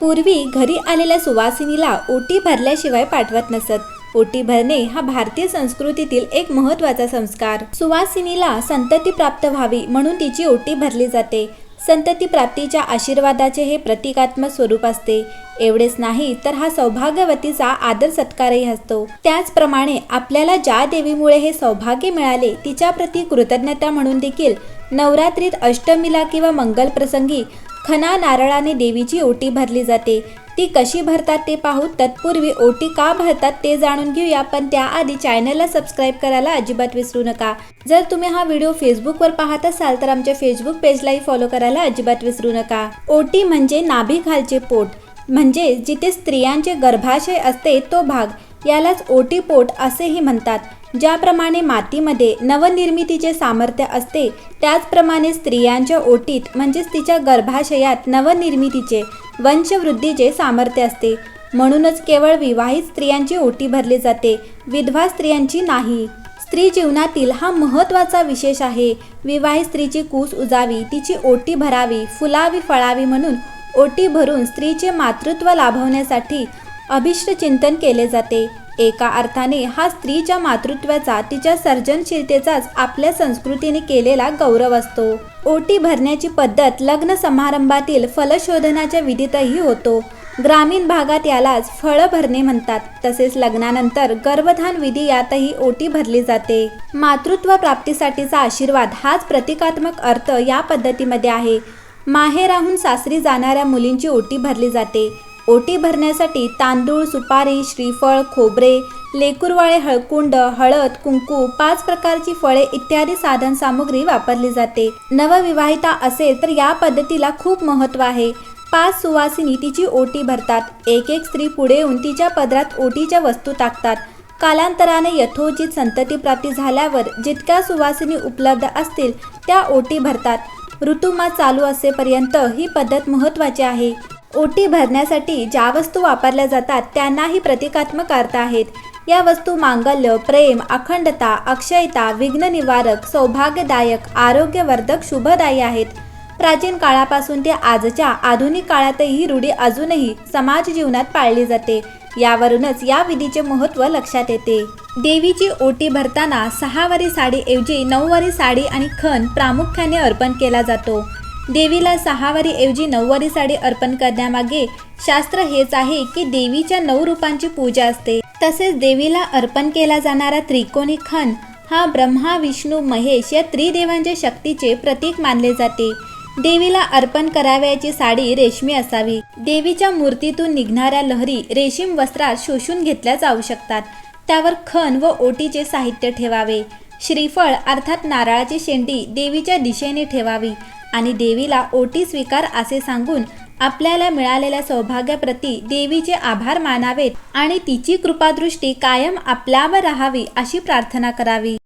पूर्वी घरी आलेल्या सुवासिनीला ओटी भरल्याशिवाय पाठवत नसत। ओटी भरणे हा भारतीय संस्कृतीतील एक महत्त्वाचा संस्कार। सुवासिनीला संतती प्राप्त व्हावी म्हणून तिची ओटी भरली जाते। संतती प्राप्तीच्या आशीर्वादाचे हे प्रतिकात्मक स्वरूप असते। एवढेच नाही तर हा सौभाग्यवतीचा आदर सत्कारही असतो। त्याचप्रमाणे आपल्याला ज्या देवीमुळे हे सौभाग्य मिळाले तिच्याप्रती कृतज्ञता म्हणून देखील नवरात्रीत अष्टमीला किंवा मंगल प्रसंगी खणा नारळाने देवीची ओटी भरली जाते। ती कशी भरतात ते पाहू। तत्पूर्वी ओटी का भरतात ते जाणून घेऊया, पण त्याआधी चॅनलला सबस्क्राईब करायला अजिबात विसरू नका। जर तुम्ही हा व्हिडिओ फेसबुकवर पाहत असाल तर आमच्या फेसबुक पेजलाही फॉलो करायला अजिबात विसरू नका। ओटी म्हणजे नाभीखालचे पोट, म्हणजे जिथे स्त्रियांचे गर्भाशय असते तो भाग, यालाच ओटीपोट असेही म्हणतात। ज्याप्रमाणे मातीमध्ये नवनिर्मितीचे सामर्थ्य असते त्याचप्रमाणे स्त्रियांच्या ओटीत म्हणजेच तिच्या गर्भाशयात नवनिर्मितीचे वंशवृद्धीचे सामर्थ्य असते। म्हणूनच केवळ विवाहित स्त्रियांची ओटी भरली जाते, विधवा स्त्रियांची नाही। स्त्री जीवनातील हा महत्त्वाचा विशेष आहे। विवाहित स्त्रीची कूस उजावी, तिची ओटी भरावी, फुलावी फळावी म्हणून ओटी भरून स्त्रीचे मातृत्व लाभवण्यासाठी अभिष्ट चिंतन केले जाते। एका अर्थाने हा स्त्रीच्या मातृत्वाचा, तिच्या सर्जनशीलतेचाच आपल्या संस्कृतीने केलेला गौरव असतो। ओटी भरण्याची पद्धत लग्न समारंभातील फलशोधनाच्या विधीतही होतो। ग्रामीण भागात यालाच फळ भरणे म्हणतात। तसेच लग्नानंतर गर्भधान विधी यातही ओटी भरली जाते। मातृत्व प्राप्तीसाठीचा आशीर्वाद हाच प्रतिकात्मक अर्थ या पद्धतीमध्ये आहे। माहेराहून सासरी जाणाऱ्या मुलींची ओटी भरली जाते। ओटी भरण्यासाठी तांदूळ, सुपारी, श्रीफळ, खोबरे, लेकुरवाळे, हळकुंड, हळद, कुंकू, 5 प्रकारची फळे इत्यादी साधन सामुग्री वापरली जाते। नवविवाहिता असेल तर या पद्धतीला खूप महत्त्व आहे। 5 सुवासिनी तिची ओटी भरतात। एक स्त्री पुढे येऊन तिच्या पदरात ओटीच्या वस्तू टाकतात। कालांतराने यथोचित संतती प्राप्ती झाल्यावर जितक्या सुवासिनी उपलब्ध असतील त्या ओटी भरतात। ऋतुमास चालू असेपर्यंत ही पद्धत महत्त्वाची आहे। ओटी भरण्यासाठी ज्या वस्तू वापरल्या जातात त्यांनाही प्रतिकात्मक अर्थ आहेत। या वस्तू मांगल्य, प्रेम, अखंडता, अक्षयता, विघ्न निवारक, सौभाग्यदायक, आरोग्यवर्धक, शुभदायी आहेत। प्राचीन काळापासून ते आजच्या आधुनिक काळातही ही रूढी अजूनही समाज जीवनात पाळली जाते। यावरूनच या विधीचे महत्त्व लक्षात येते। देवीची ओटी भरताना 6 वारी साडीऐवजी 9 वारी साडी आणि खण प्रामुख्याने अर्पण केला जातो। देवीला 6 वारी ऐवजी 9 वारी साडी अर्पण करण्यामागे शास्त्र हेच आहे की देवीच्या 9 रूपांची पूजा असते। तसेच देवीला अर्पण केला जाणारा त्रिकोणी खण हा ब्रह्मा, विष्णू, महेश या त्रिदेवांच्या शक्तीचे प्रतीक मानले जाते। देवीला अर्पण करावयाची साडी रेशमी असावी। देवीच्या मूर्तीतून निघणाऱ्या लहरी रेशीम वस्त्रात शोषून घेतल्या जाऊ शकतात। त्यावर खण व ओटीचे साहित्य ठेवावे। श्रीफळ अर्थात नारळाची शेंडी देवीच्या दिशेने ठेवावी आणि देवीला ओटी स्वीकार असे सांगून आपल्याला मिळालेल्या सौभाग्याप्रती देवीचे आभार मानावेत आणि तिची कृपादृष्टी कायम आपल्यावर राहावी अशी प्रार्थना करावी।